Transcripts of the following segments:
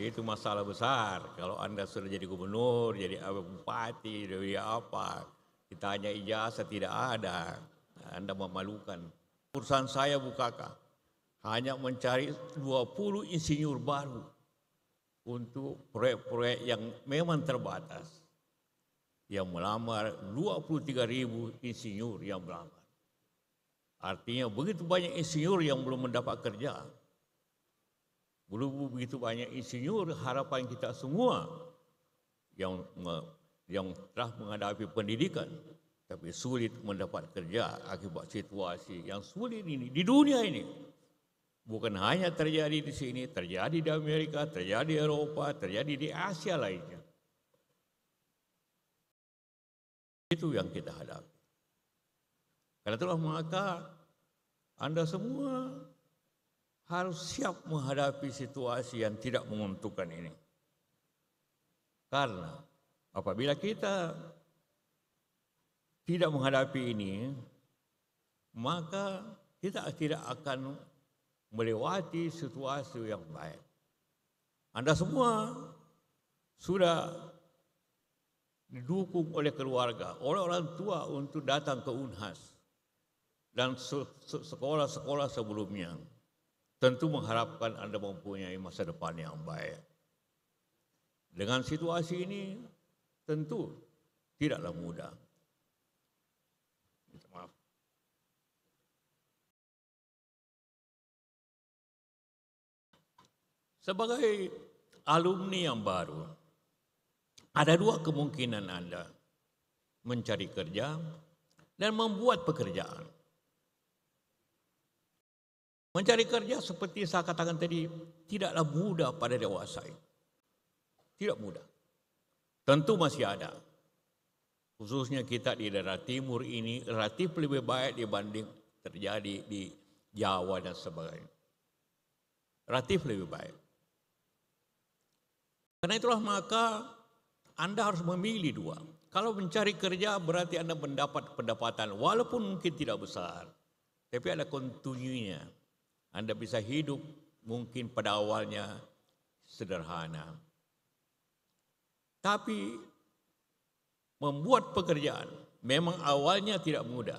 itu masalah besar. Kalau Anda sudah jadi gubernur, jadi bupati, jadi apa, ditanya ijazah tidak ada, Anda memalukan. Perusahaan saya bukakan, hanya mencari 20 insinyur baru untuk proyek-proyek yang memang terbatas. Yang melamar 23.000 insinyur yang melamar. Artinya begitu banyak insinyur yang belum mendapat kerja. Belum begitu banyak insinyur, harapan kita semua yang telah menghadapi pendidikan tapi sulit mendapat kerja akibat situasi yang sulit ini di dunia ini. Bukan hanya terjadi di sini, terjadi di Amerika, terjadi di Eropa, terjadi di Asia lainnya. Itu yang kita hadapi. Karena itulah maka Anda semua harus siap menghadapi situasi yang tidak menguntungkan ini. Karena apabila kita tidak menghadapi ini, maka kita tidak akan melewati situasi yang baik. Anda semua sudah didukung oleh keluarga, oleh orang tua untuk datang ke Unhas dan sekolah-sekolah sebelumnya. Tentu mengharapkan Anda mempunyai masa depan yang baik. Dengan situasi ini tentu tidaklah mudah. Maaf. Sebagai alumni yang baru, ada dua kemungkinan Anda mencari kerja dan membuat pekerjaan. Mencari kerja seperti saya katakan tadi tidaklah mudah pada dewasa ini. Tidak mudah. Tentu masih ada. Khususnya kita di daerah timur ini relatif lebih baik dibanding terjadi di Jawa dan sebagainya. Relatif lebih baik. Karena itulah maka Anda harus memilih dua. Kalau mencari kerja berarti Anda mendapat pendapatan walaupun mungkin tidak besar. Tapi ada kontinunya. Anda bisa hidup mungkin pada awalnya sederhana. Tapi membuat pekerjaan memang awalnya tidak mudah.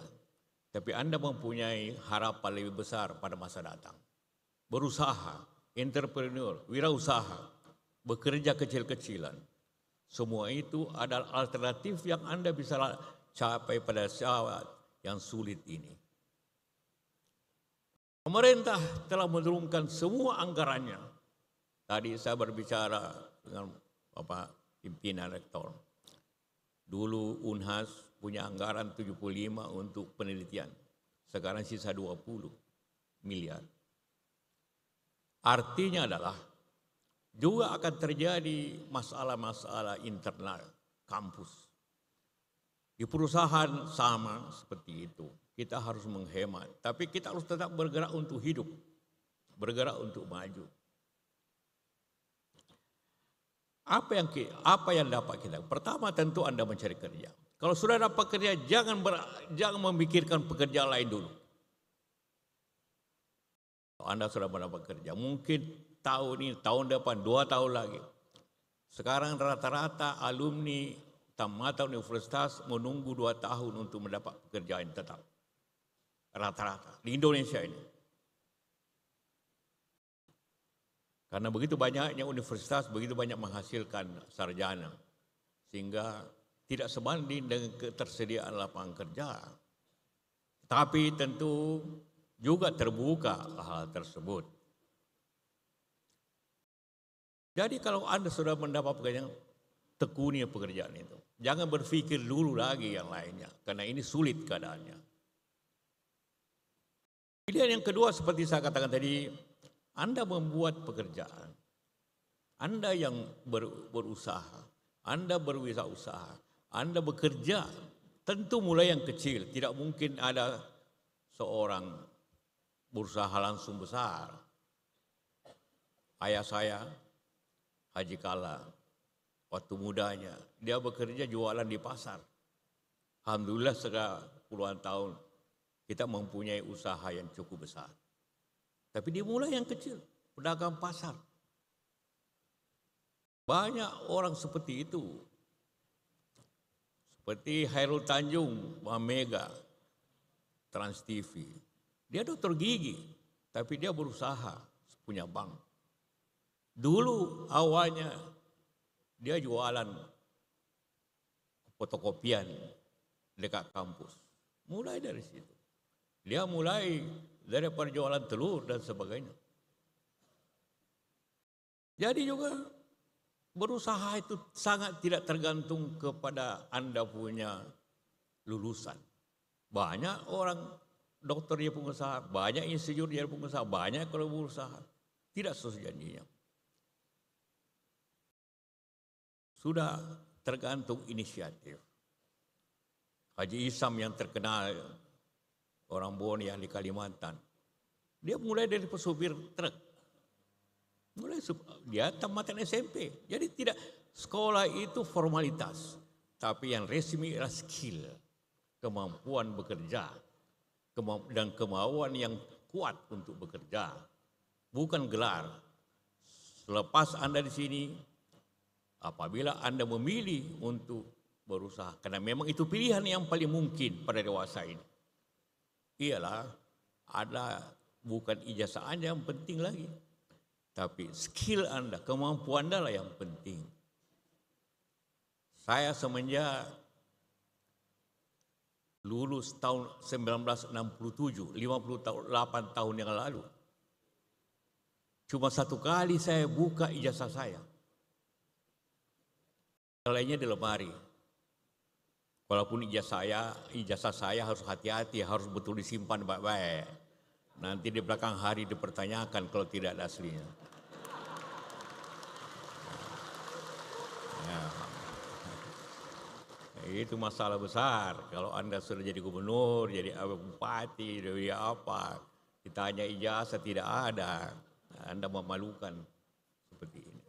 Tapi Anda mempunyai harapan lebih besar pada masa datang. Berusaha, entrepreneur, wirausaha, bekerja kecil-kecilan. Semua itu adalah alternatif yang Anda bisa capai pada saat yang sulit ini. Pemerintah telah menurunkan semua anggarannya. Tadi saya berbicara dengan Bapak Pimpinan Rektor. Dulu Unhas punya anggaran 75 untuk penelitian. Sekarang sisa 20 miliar. Artinya adalah juga akan terjadi masalah-masalah internal kampus. Di perusahaan sama seperti itu. Kita harus menghemat, tapi kita harus tetap bergerak untuk hidup, bergerak untuk maju. Apa yang dapat kita? Pertama tentu Anda mencari kerja. Kalau sudah dapat kerja, jangan memikirkan pekerjaan lain dulu. Kalau Anda sudah mendapat kerja, mungkin tahun ini, tahun depan, 2 tahun lagi. Sekarang rata-rata alumni tamatan universitas menunggu 2 tahun untuk mendapat pekerjaan tetap. Rata-rata di Indonesia ini. Karena begitu banyaknya universitas, begitu banyak menghasilkan sarjana. Sehingga tidak sebanding dengan ketersediaan lapangan kerja. Tapi tentu juga terbuka hal tersebut. Jadi kalau Anda sudah mendapat pekerjaan, tekuni pekerjaan itu. Jangan berpikir dulu lagi yang lainnya. Karena ini sulit keadaannya. Pilihan yang kedua seperti saya katakan tadi, Anda membuat pekerjaan. Anda yang berusaha, Anda berwirausaha, Anda bekerja, tentu mulai yang kecil. Tidak mungkin ada seorang berusaha langsung besar. Ayah saya, Haji Kala, waktu mudanya, dia bekerja jualan di pasar. Alhamdulillah sudah puluhan tahun kita mempunyai usaha yang cukup besar. Tapi dimulai yang kecil, pedagang pasar. Banyak orang seperti itu. Seperti Hairul Tanjung, Mega, Trans TV. Dia dokter gigi, tapi dia berusaha punya bank. Dulu awalnya dia jualan fotokopian dekat kampus. Mulai dari situ. Dia mulai dari perjualan telur dan sebagainya. Jadi juga berusaha itu sangat tidak tergantung kepada Anda punya lulusan. Banyak orang dokter dia pengusaha, banyak insinyur dia pengusaha, banyak kalau berusaha. Tidak sesuai janjinya. Sudah tergantung inisiatif. Haji Isam yang terkenal, orang Bone yang di Kalimantan. Dia mulai dari pesopir truk. Dia tamatan SMP. Jadi tidak, sekolah itu formalitas. Tapi yang resmi adalah skill. Kemampuan bekerja. Dan kemauan yang kuat untuk bekerja. Bukan gelar. Selepas Anda di sini, apabila Anda memilih untuk berusaha, karena memang itu pilihan yang paling mungkin pada dewasa ini, ialah ada bukan ijazah Anda yang penting lagi, tapi skill Anda, kemampuan Anda lah yang penting. Saya semenjak lulus tahun 1967, 58 tahun yang lalu, cuma satu kali saya buka ijazah saya. Lainnya di lemari. Walaupun ijazah saya harus hati-hati, harus betul disimpan baik-baik. Nanti di belakang hari dipertanyakan kalau tidak ada aslinya. Ya. Itu masalah besar. Kalau Anda sudah jadi gubernur, jadi bupati, jadi apa, ditanya ijazah tidak ada, Anda memalukan seperti ini.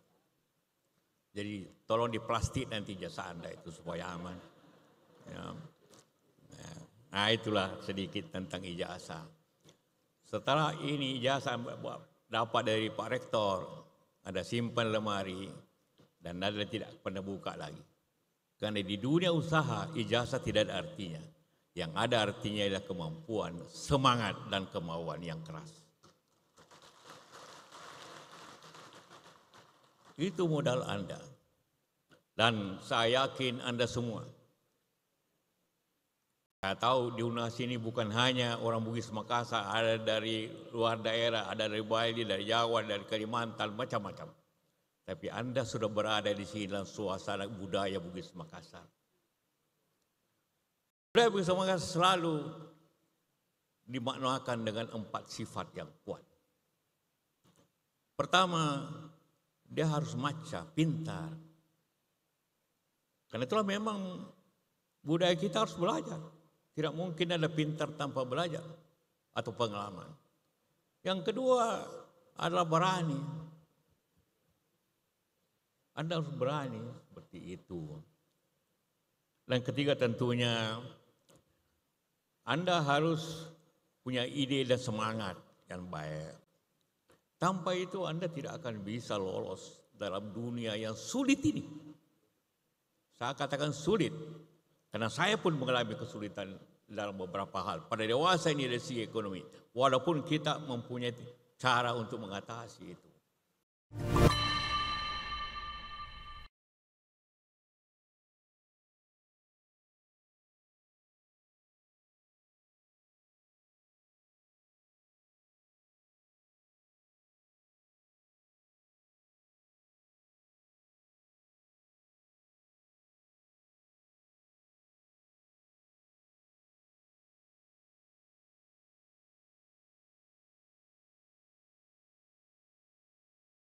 Jadi tolong diplastik nanti ijazah Anda itu supaya aman. Ya. Nah itulah sedikit tentang ijazah. Setelah ini ijazah dapat dari Pak Rektor, ada simpan lemari dan Anda tidak pernah buka lagi. Karena di dunia usaha ijazah tidak ada artinya. Yang ada artinya adalah kemampuan, semangat dan kemauan yang keras. Itu modal Anda. Dan saya yakin Anda semua. Saya tahu di UNAS ini bukan hanya orang Bugis Makassar, ada dari luar daerah, ada dari Bali, dari Jawa, dari Kalimantan, macam-macam. Tapi Anda sudah berada di sini dalam suasana budaya Bugis Makassar. Budaya Bugis Makassar selalu dimaknakan dengan 4 sifat yang kuat. Pertama, dia harus maca, pintar. Karena itulah memang budaya kita harus belajar. Tidak mungkin ada pintar tanpa belajar atau pengalaman. Yang kedua adalah berani. Anda harus berani seperti itu. Dan ketiga tentunya Anda harus punya ide dan semangat yang baik. Tanpa itu Anda tidak akan bisa lolos dalam dunia yang sulit ini. Saya katakan sulit, karena saya pun mengalami kesulitan dalam beberapa hal. Pada dewasa ini dari segi ekonomi, walaupun kita mempunyai cara untuk mengatasi itu.